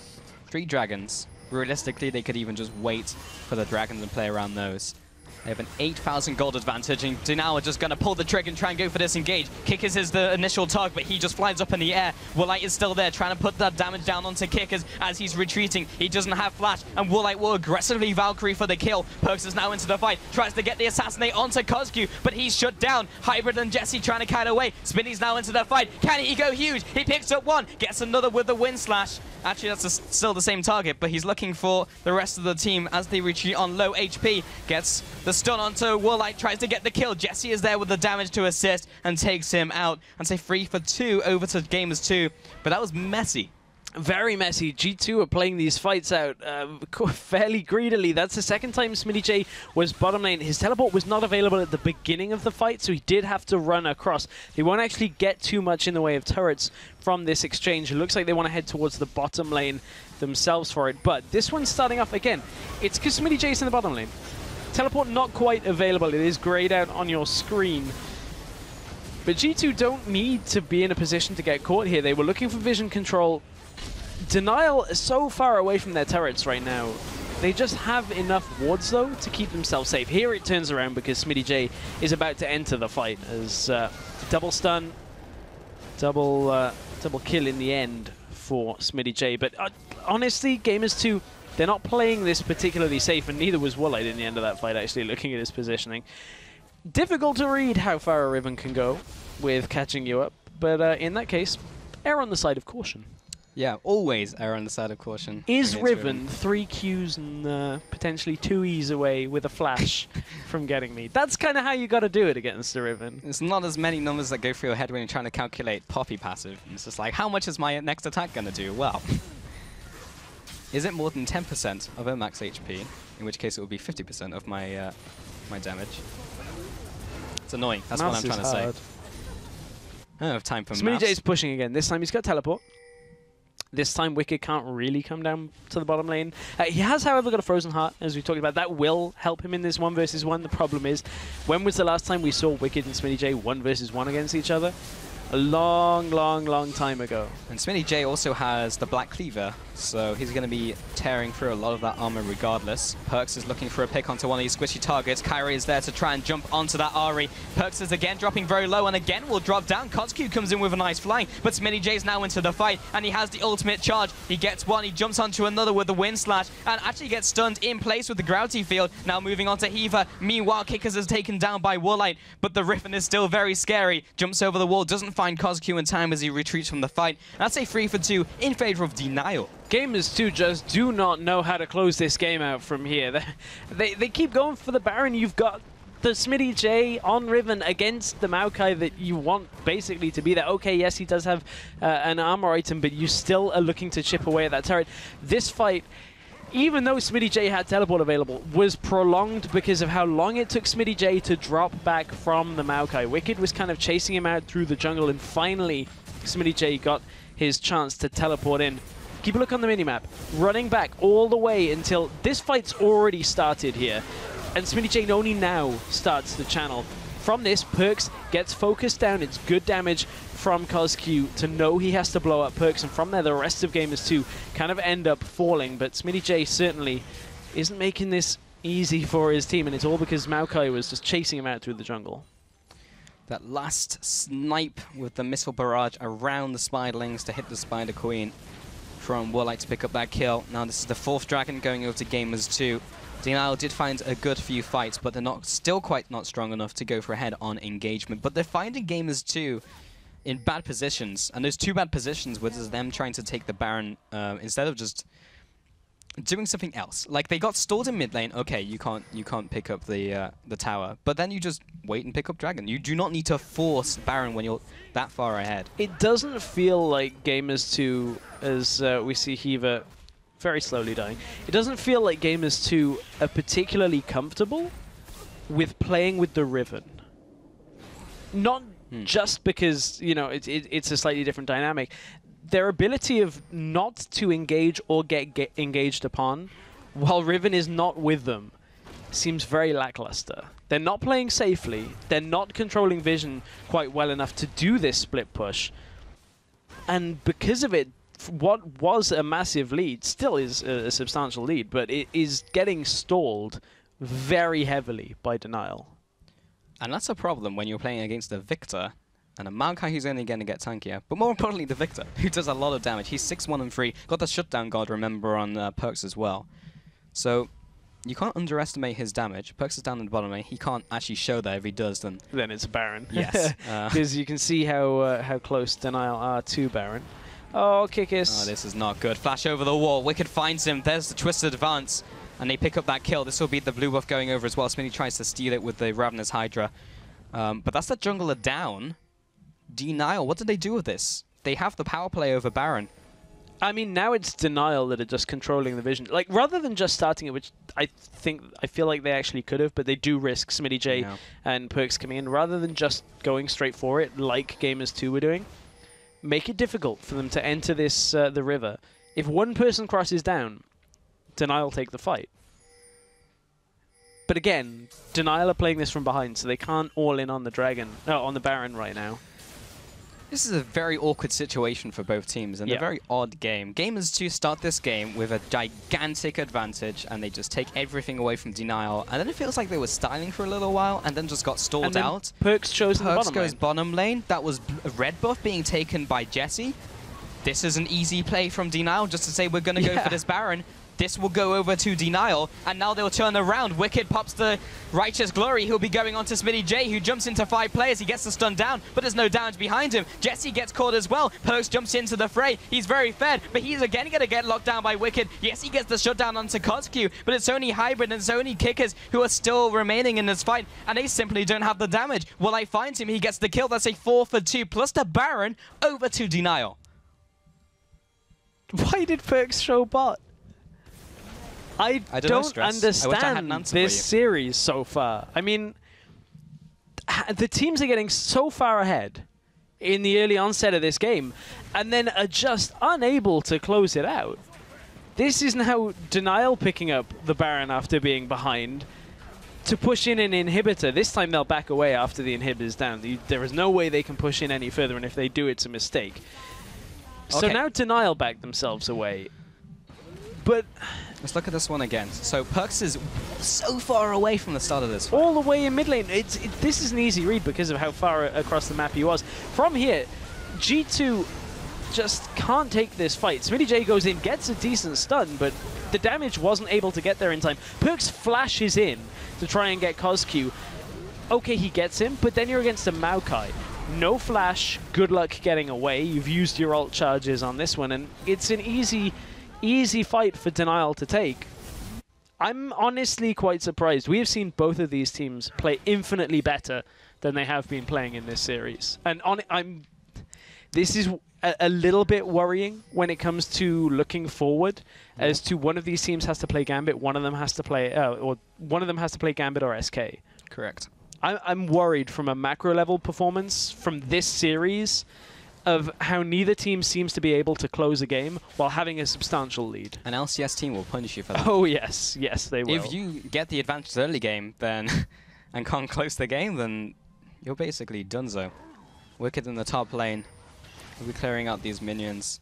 3 dragons. Realistically, they could even just wait for the dragons and play around those. They have an 8,000 gold advantage, and DNL are just going to pull the trigger and try and go for this engage. Kickers is the initial target, but he just flies up in the air. Woolite is still there, trying to put that damage down onto Kickers as he's retreating. He doesn't have flash, and Woolite will aggressively Valkyrie for the kill. Perks is now into the fight, tries to get the assassinate onto Kozku, but he's shut down. Hybrid and Jesse trying to kite away. Spinny's now into the fight. Can he go huge? He picks up one, gets another with the wind slash. Actually, that's still the same target, but he's looking for the rest of the team as they retreat on low HP. Gets the stun onto Woolite, tries to get the kill. Jesse is there with the damage to assist and takes him out. And say 3 for 2 over to Gamers 2, but that was messy. Very messy. G2 are playing these fights out fairly greedily. That's the second time SmittyJ was bottom lane. His teleport was not available at the beginning of the fight, so he did have to run across. They won't actually get too much in the way of turrets from this exchange. It looks like they want to head towards the bottom lane themselves for it. But this one's starting off again. It's because SmittyJ's in the bottom lane. Teleport not quite available. It is grayed out on your screen. But G2 don't need to be in a position to get caught here. They were looking for vision control. Denial is so far away from their turrets right now. They just have enough wards, though, to keep themselves safe. Here it turns around because SmittyJ is about to enter the fight as double stun, double kill in the end for SmittyJ. But honestly, Gamers 2, they're not playing this particularly safe, and neither was Woolite in the end of that fight, actually, looking at his positioning. Difficult to read how far a Riven can go with catching you up, but in that case, err on the side of caution. Yeah, always err on the side of caution. Is Riven 3 Qs and potentially 2 Es away with a flash from getting me? That's kind of how you got to do it against the Riven. It's not as many numbers that go through your head when you're trying to calculate Poppy passive. It's just like, how much is my next attack going to do? Well, is it more than 10% of her max HP? In which case it would be 50% of my my damage. It's annoying. That's what I'm trying to say. I don't have time for maths. SmittyJ's pushing again. This time he's got teleport. This time Wicked can't really come down to the bottom lane. He has, however, got a Frozen Heart, as we talked about. That will help him in this 1 versus 1. The problem is, when was the last time we saw Wicked and SmittyJ 1 versus 1 against each other? A long, long, long time ago. And SmittyJ also has the Black Cleaver, so he's going to be tearing through a lot of that armor regardless. Perks is looking for a pick onto one of these squishy targets. Kairi is there to try and jump onto that Ahri. Perks is again dropping very low and again will drop down. Kozku comes in with a nice flying, but SmittyJ is now into the fight and he has the ultimate charge. He gets one, he jumps onto another with the wind slash and actually gets stunned in place with the gravity field. Now moving on to Hiva. Meanwhile, Kickers is taken down by Woolite, but the Riven is still very scary. Jumps over the wall, doesn't find Kozku in time as he retreats from the fight. That's a 3 for 2 in favor of Denial. Gamers 2 just do not know how to close this game out from here. They keep going for the Baron. You've got the SmittyJ on Riven against the Maokai that you want basically to be there. Okay, yes, he does have an armor item, but you still are looking to chip away at that turret. This fight, even though SmittyJ had teleport available, was prolonged because of how long it took SmittyJ to drop back from the Maokai. Wicked was kind of chasing him out through the jungle, and finally SmittyJ got his chance to teleport in. Keep a look on the minimap. Running back all the way until this fight's already started here, and SmittyJ only now starts the channel. From this, Perks gets focused down. It's good damage from Kozku to know he has to blow up Perks, and from there the rest of Gamers 2 kind of end up falling, but SmittyJ certainly isn't making this easy for his team, and it's all because Maokai was just chasing him out through the jungle. That last snipe with the missile barrage around the Spiderlings to hit the Spider Queen from Woolite to pick up that kill. Now this is the 4th dragon going over to Gamers 2. DNL did find a good few fights, but they're still quite not strong enough to go for a head-on engagement. But they're finding Gamers 2 in bad positions, and those 2 bad positions was them trying to take the Baron instead of just doing something else. Like, they got stalled in mid lane. Okay, you can't pick up the tower, but then you just wait and pick up Dragon. You do not need to force Baron when you're that far ahead. It doesn't feel like Gamers 2, as we see Hiva very slowly dying, it doesn't feel like Gamers 2 are particularly comfortable with playing with the Riven. Not just because, you know, it's a slightly different dynamic. Their ability of not to engage or get engaged upon while Riven is not with them seems very lackluster. They're not playing safely. They're not controlling vision quite well enough to do this split push. And because of it, what was a massive lead still is a substantial lead, but it is getting stalled very heavily by Denial. And that's a problem when you're playing against a Victor and a Maokai who's only going to get tankier, but more importantly the Victor, who does a lot of damage. He's 6-1 and 3, got the shutdown guard, remember, on Perks as well. So you can't underestimate his damage. Perks is down in the bottom lane. He can't actually show that. If he does, then it's Baron. Yes. Because you can see how close Denial are to Baron. Oh, Kikis. Oh, this is not good. Flash over the wall. Wicked finds him. There's the twisted advance. And they pick up that kill. This will be the blue buff going over as well. Smitty tries to steal it with the Ravenous Hydra. But that's the jungler down. Denial, what did they do with this? They have the power play over Baron. I mean, now it's Denial that are just controlling the vision. Like, rather than just starting it, which I feel like they actually could have, but they do risk Smitty J and Perks coming in. Rather than just going straight for it, like Gamers 2 were doing, make it difficult for them to enter this the river. If one person crosses down, Denial take the fight. But again, Denial are playing this from behind, so they can't all in on the Dragon, on the Baron right now. This is a very awkward situation for both teams, and a very odd game. Gamers 2 start this game with a gigantic advantage, and they just take everything away from Denial, and then it feels like they were styling for a little while, and then just got stalled out. Perks chose the bottom goes lane. bottom lane. That was a red buff being taken by Jesse. This is an easy play from Denial, just to say we're going to go for this Baron. This will go over to Denial, and now they'll turn around. Wicked pops the Righteous Glory. He'll be going on to Smitty J, who jumps into 5 players. He gets the stun down, but there's no damage behind him. Jesse gets caught as well. Perks jumps into the fray. He's very fed, but he's again going to get locked down by Wicked. Yes, he gets the shutdown onto Kotsky, but it's only Hybrid and it's only Kickers who are still remaining in this fight, and they simply don't have the damage. Well, I find him. He gets the kill. That's a 4 for 2, plus the Baron over to Denial. Why did Perks show bot? I don't understand this series so far. I mean, the teams are getting so far ahead in the early onset of this game, and then are just unable to close it out. This is now Denial picking up the Baron after being behind to push in an inhibitor. This time they'll back away after the inhibitor's down. There is no way they can push in any further, and if they do, it's a mistake. So now Denial back themselves away. But let's look at this one again. So Perks is so far away from the start of this fight. All the way in mid lane. This is an easy read because of how far across the map he was. From here, G2 just can't take this fight. Smitty J goes in, gets a decent stun, but the damage wasn't able to get there in time. Perks flashes in to try and get Koz-Q. Okay, he gets him, but then you're against a Maokai. No flash, good luck getting away. You've used your ult charges on this one, and it's an easy fight for Denial to take. I'm honestly quite surprised. We have seen both of these teams play infinitely better than they have been playing in this series. And this is a little bit worrying when it comes to looking forward, as to one of these teams has to play Gambit, one of them has to play Gambit or SK. Correct. I'm worried from a macro level performance from this series of how neither team seems to be able to close a game while having a substantial lead. An LCS team will punish you for that. Oh yes, yes they will. If you get the advantage early game, then and can't close the game, then you're basically donezo. Wicked in the top lane. We'll be clearing out these minions.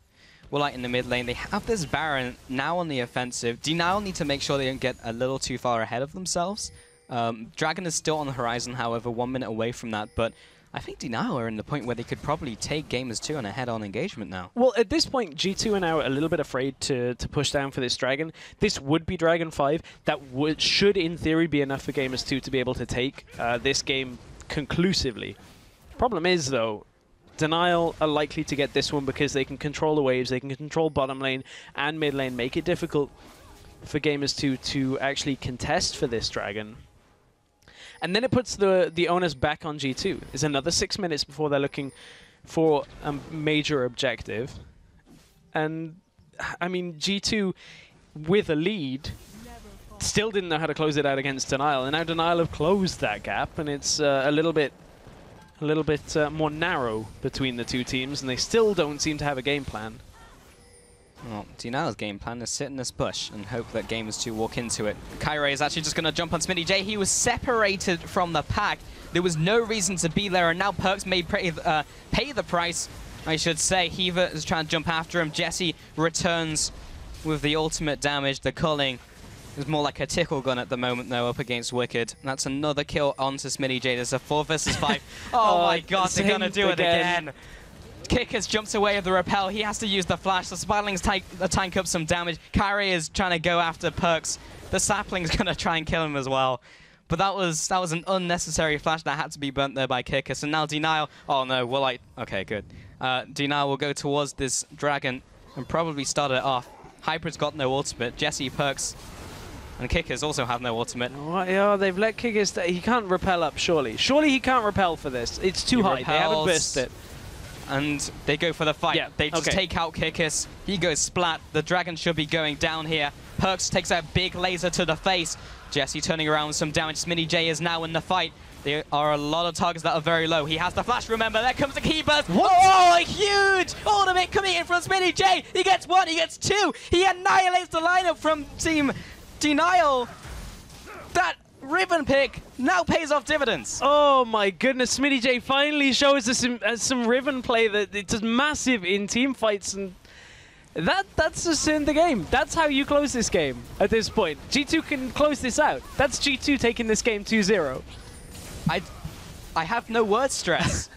Woolite in the mid lane. They have this Baron now on the offensive. Denial need to make sure they don't get a little too far ahead of themselves. Dragon is still on the horizon, however, 1 minute away from that, but I think Denial are in the point where they could probably take Gamers 2 on a head-on engagement now. Well, at this point, G2 are now a little bit afraid to push down for this Dragon. This would be Dragon 5. That should, in theory, be enough for Gamers 2 to be able to take this game conclusively. Problem is, though, Denial are likely to get this one because they can control the waves, they can control bottom lane and mid lane, make it difficult for Gamers 2 to actually contest for this Dragon. And then it puts the onus back on G2. It's another 6 minutes before they're looking for a major objective. And, I mean, G2, with a lead, still didn't know how to close it out against DNL. And now DNL have closed that gap, and it's a little bit more narrow between the two teams, and they still don't seem to have a game plan. Well, DNL's game plan is sit in this bush and hope that Gamers2 walk into it. FLICKR is actually just going to jump on Smitty J. He was separated from the pack. There was no reason to be there, and now Perks may pay the price, I should say. Heaver is trying to jump after him. Jesse returns with the ultimate damage. The culling is more like a tickle gun at the moment, though, up against Wicked. And that's another kill onto Smitty J. There's a 4 versus 5. Oh my god, they're going to do it again. FLICKR jumps away of the repel. He has to use the flash. The Spiderlings tank up some damage. FLICKR is trying to go after Perks. The Sapling's going to try and kill him as well. But that was an unnecessary flash that had to be burnt there by FLICKR. So now DNL. Oh no, we're like, okay, good. DNL will go towards this dragon and probably start it off. Hybrid's got no ultimate. Jesse, Perks, and FLICKR's also have no ultimate. What? Yeah, they've let FLICKR stay. He can't repel up, surely. Surely he can't repel for this. It's too high. They haven't burst it. And they go for the fight. Yeah, they just take out FLICKR. He goes splat. The dragon should be going down here. Perks takes a big laser to the face. Jesse turning around with some damage. Smitty J is now in the fight. There are a lot of targets that are very low. He has the flash, remember. There comes the key burst. What? Oh, a huge ultimate coming in from Smitty J. He gets 1, he gets 2. He annihilates the lineup from Team DNL. That Riven pick now pays off dividends. Oh my goodness, Smitty J finally shows us some Riven play that it's just massive in team fights, and that's just in the game. That's how you close this game at this point. G2 can close this out. That's G2 taking this game 2-0. I have no word stress.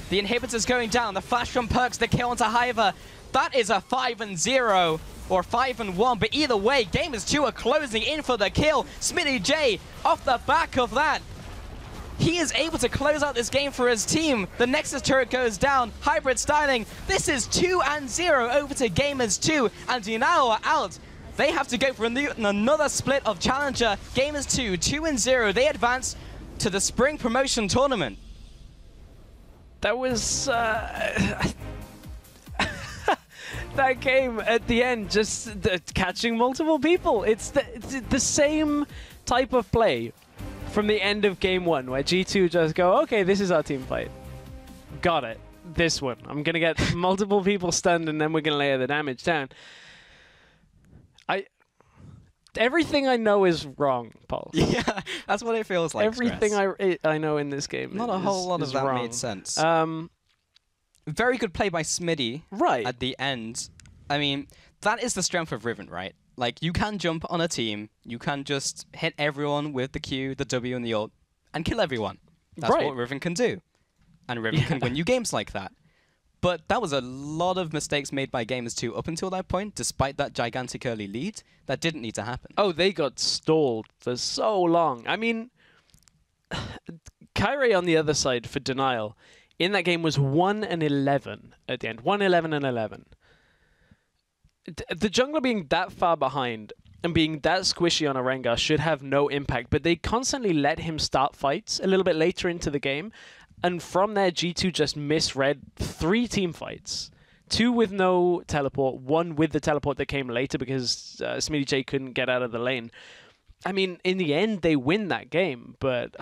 The inhibitor's going down. The flash from Perks, the kill onto Hiver. That is a 5-0 or 5-1, but either way, Gamers2 are closing in for the kill. Smitty J, off the back of that, he is able to close out this game for his team. The Nexus turret goes down. Hybrid styling. This is 2-0 over to Gamers2, and DNL are out. They have to go for another split of Challenger. Gamers2, 2-0. They advance to the Spring Promotion Tournament. That was... that game at the end, just catching multiple people. It's the same type of play from the end of game 1, where G2 just go, okay, this is our team fight. Got it. This one. I'm going to get multiple people stunned, and then we're going to layer the damage down. Everything I know is wrong, Paul. Yeah, that's what it feels like. Everything I know in this game Not a whole lot of that wrong. made sense. Very good play by Smitty at the end. I mean, that is the strength of Riven, right? Like, you can jump on a team, you can just hit everyone with the Q, the W, and the ult, and kill everyone. That's what Riven can do. And Riven can win you games like that. But that was a lot of mistakes made by Gamers2 up until that point, despite that gigantic early lead. That didn't need to happen. Oh, they got stalled for so long. I mean, FLICKR on the other side for DNL in that game was 1-11 at the end. 1-11-11. The jungler being that far behind and being that squishy on a Rengar should have no impact, but they constantly let him start fights a little bit later into the game. And from there, G2 just misread 3 team fights. 2 with no teleport, 1 with the teleport that came later because Smitty J couldn't get out of the lane. I mean, in the end, they win that game, but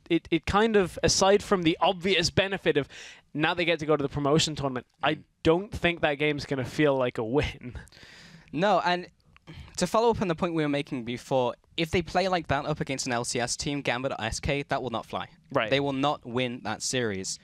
it kind of, aside from the obvious benefit of now they get to go to the promotion tournament, I don't think that game's going to feel like a win. No, and to follow up on the point we were making before, if they play like that up against an LCS team, Gambit or SK, that will not fly. Right. They will not win that series.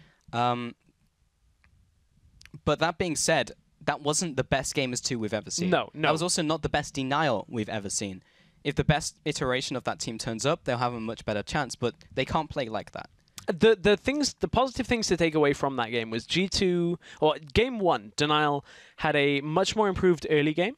But that being said, that wasn't the best Gamers2 we've ever seen. No. That was also not the best DNL we've ever seen. If the best iteration of that team turns up, they'll have a much better chance, but they can't play like that. The positive things to take away from that game was G2, or game 1, DNL had a much more improved early game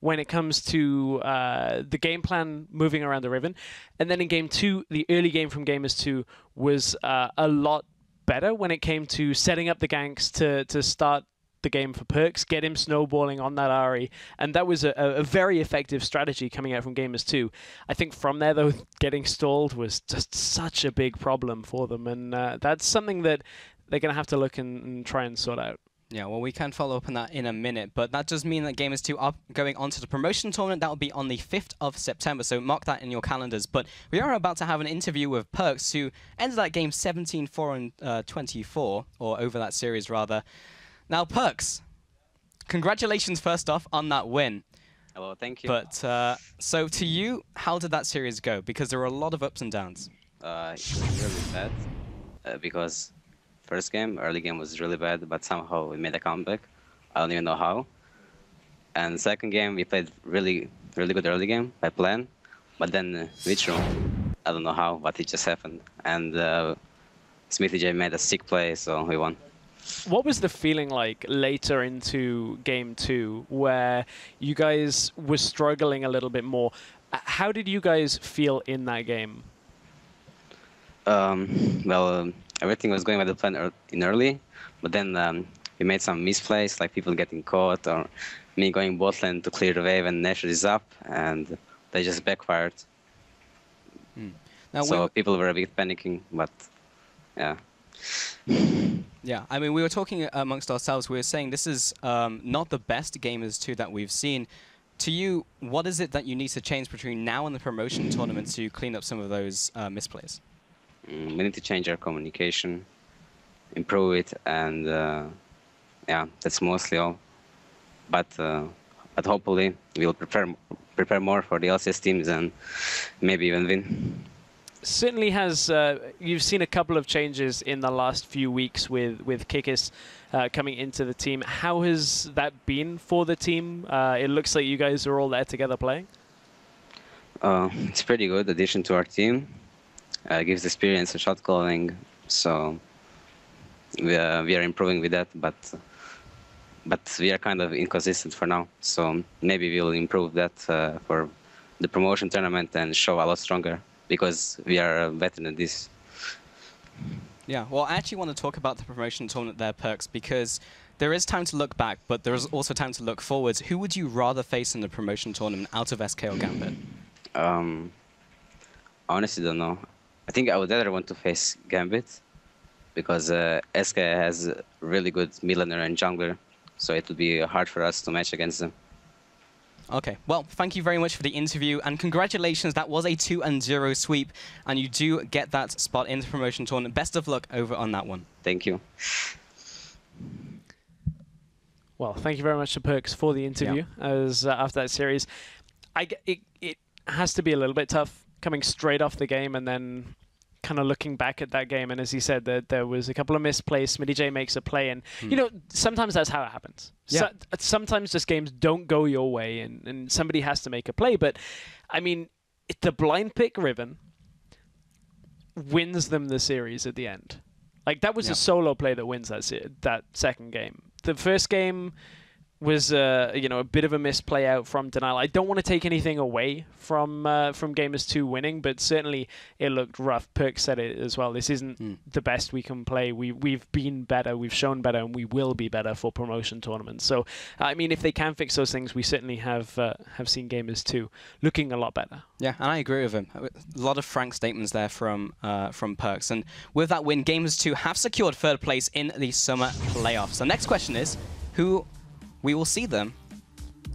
when it comes to the game plan moving around the Riven. And then in game 2, the early game from Gamers2 was a lot better when it came to setting up the ganks to start the game for Perks, get him snowballing on that Ari, and that was a very effective strategy coming out from Gamers 2. I think from there, though, getting stalled was just such a big problem for them, and that's something that they're going to have to look and try and sort out. Yeah, well, we can follow up on that in a minute, but that does mean that Gamers 2 are going on to the promotion tournament. That will be on the 5th of September, so mark that in your calendars. But we are about to have an interview with Perks, who ended that game 17-4 and 24, or over that series, rather. Now, Perks, congratulations first off on that win. Hello, thank you. But, so to you, how did that series go? Because there were a lot of ups and downs. It was really bad, because first game, early game was really bad, but somehow we made a comeback. I don't even know how. And second game, we played really good early game by plan, but then we drew. I don't know how, but it just happened. And Smithy J made a sick play, so we won. What was the feeling like later into game 2, where you guys were struggling a little bit more? How did you guys feel in that game? Well, everything was going by the plan in early, but then we made some misplays, like people getting caught, or me going bot lane to clear the wave and Nash is up, and they just backfired. Now, so people were a bit panicking, but yeah. Yeah, I mean, we were talking amongst ourselves. We were saying this is not the best Gamers 2 that we've seen. To you, what is it that you need to change between now and the promotion tournament to clean up some of those misplays? We need to change our communication, improve it, and yeah, that's mostly all. But hopefully we'll prepare more for the LCS teams and maybe even win. Certainly has. You've seen a couple of changes in the last few weeks with Kikis coming into the team. How has that been for the team? It looks like you guys are all there together playing. It's a pretty good addition to our team. Gives experience in shot calling, so we are improving with that, but we are kind of inconsistent for now. So maybe we'll improve that for the promotion tournament and show a lot stronger, because we are better than this. Yeah, well, I actually want to talk about the promotion tournament there, Perks, because there is time to look back, but there is also time to look forwards. Who would you rather face in the promotion tournament out of SK or Gambit? I honestly don't know. I think I would rather want to face Gambit, because SK has really good mid laner and jungler, so it would be hard for us to match against them. Okay, well, thank you very much for the interview, and congratulations, that was a 2-0 sweep, and you do get that spot in the promotion tournament. Best of luck over on that one. Thank you. Well, thank you very much to Perks for the interview. As after that series, it has to be a little bit tough coming straight off the game and then kind of looking back at that game. And as he said, there was a couple of misplays. Smitty J makes a play, and you know, sometimes that's how it happens. Yeah. Sometimes just games don't go your way, and somebody has to make a play. But I mean, the blind pick Riven wins them the series at the end. Like, that was a solo play that wins that second game. The first game was you know, a bit of a misplay out from DNL. I don't want to take anything away from Gamers 2 winning, but certainly it looked rough. Perk said it as well. This isn't the best we can play. We've been better, we've shown better, and we will be better for promotion tournaments. So I mean, if they can fix those things, we certainly have seen Gamers 2 looking a lot better. Yeah, and I agree with him. A lot of frank statements there from Perks. And with that win, Gamers 2 have secured third place in the summer playoffs. The next question is, who we will see them.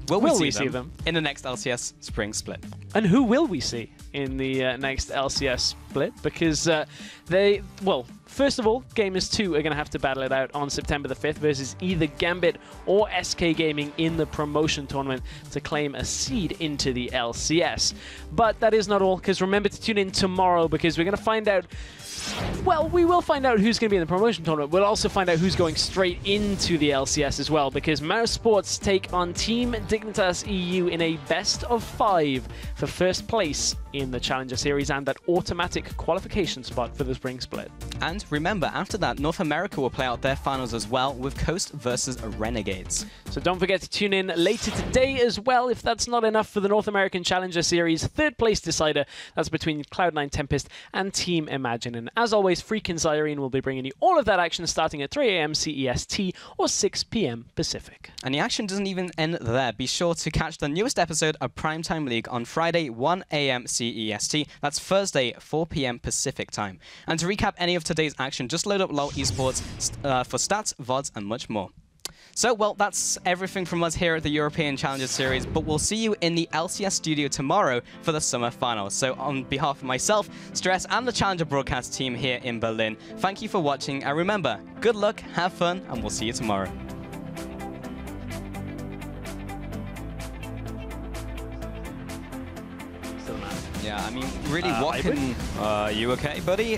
Will we see them in the next LCS spring split? And who will we see in the next LCS split? Because well, first of all, Gamers 2 are going to have to battle it out on September the 5th versus either Gambit or SK Gaming in the promotion tournament to claim a seed into the LCS. But that is not all, because remember to tune in tomorrow, because we're going to find out. Well, we will find out who's going to be in the promotion tournament. We'll also find out who's going straight into the LCS as well, because Mouse Sports take on Team Dignitas EU in a best-of-5 for first place in in the Challenger Series and that automatic qualification spot for the Spring Split. And remember, after that, North America will play out their finals as well with Coast versus Renegades. So don't forget to tune in later today as well, if that's not enough, for the North American Challenger Series third place decider. That's between Cloud9 Tempest and Team Imagine. And as always, Freak and Zyrene will be bringing you all of that action starting at 3 AM CEST or 6 PM Pacific. And the action doesn't even end there. Be sure to catch the newest episode of Primetime League on Friday, 1 AM CEST. That's Thursday, 4 PM Pacific time. And to recap any of today's action, just load up LoL Esports for stats, VODs, and much more. So, well, that's everything from us here at the European Challenger Series, but we'll see you in the LCS studio tomorrow for the Summer Finals. So on behalf of myself, Stress, and the Challenger broadcast team here in Berlin, thank you for watching, and remember, good luck, have fun, and we'll see you tomorrow. Yeah, I mean, really, what can... you okay, buddy?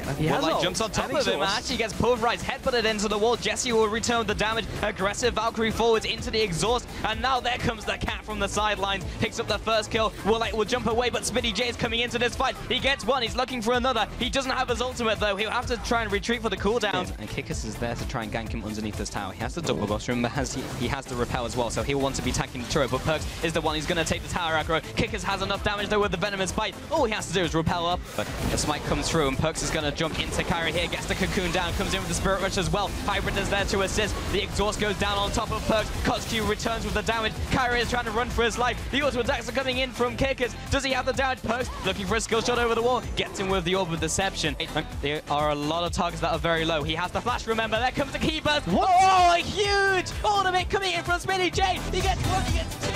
Jumps on top of him, actually gets pulverized, headbutted into the wall. Jesse will return the damage. Aggressive Valkyrie forwards into the exhaust, and now there comes the cat from the sidelines. Picks up the first kill. Will jump away, but Smitty J is coming into this fight. He gets one, he's looking for another. He doesn't have his ultimate, though. He'll have to try and retreat for the cooldown. And Kikis is there to try and gank him underneath this tower. He has the double buff. Remember, he has the repel as well, so he'll want to be attacking the turret, but Perks is the one who's going to take the tower aggro. Kikis has enough damage, though, with the Venomous Bite. All he has to do is repel up, but the smite comes through, and Perks is going to jump into Kyrie here, gets the cocoon down, comes in with the Spirit Rush as well. Hybrid is there to assist. The exhaust goes down on top of Perks. Kotsky returns with the damage. Kyrie is trying to run for his life. The auto attacks are coming in from Kickers. Does he have the damage? Perks looking for a skill shot over the wall. Gets him with the Orb of Deception. There are a lot of targets that are very low. He has the flash, remember. There comes the key burst. Oh, a huge ultimate coming in from Smitty J. He gets one, he gets two.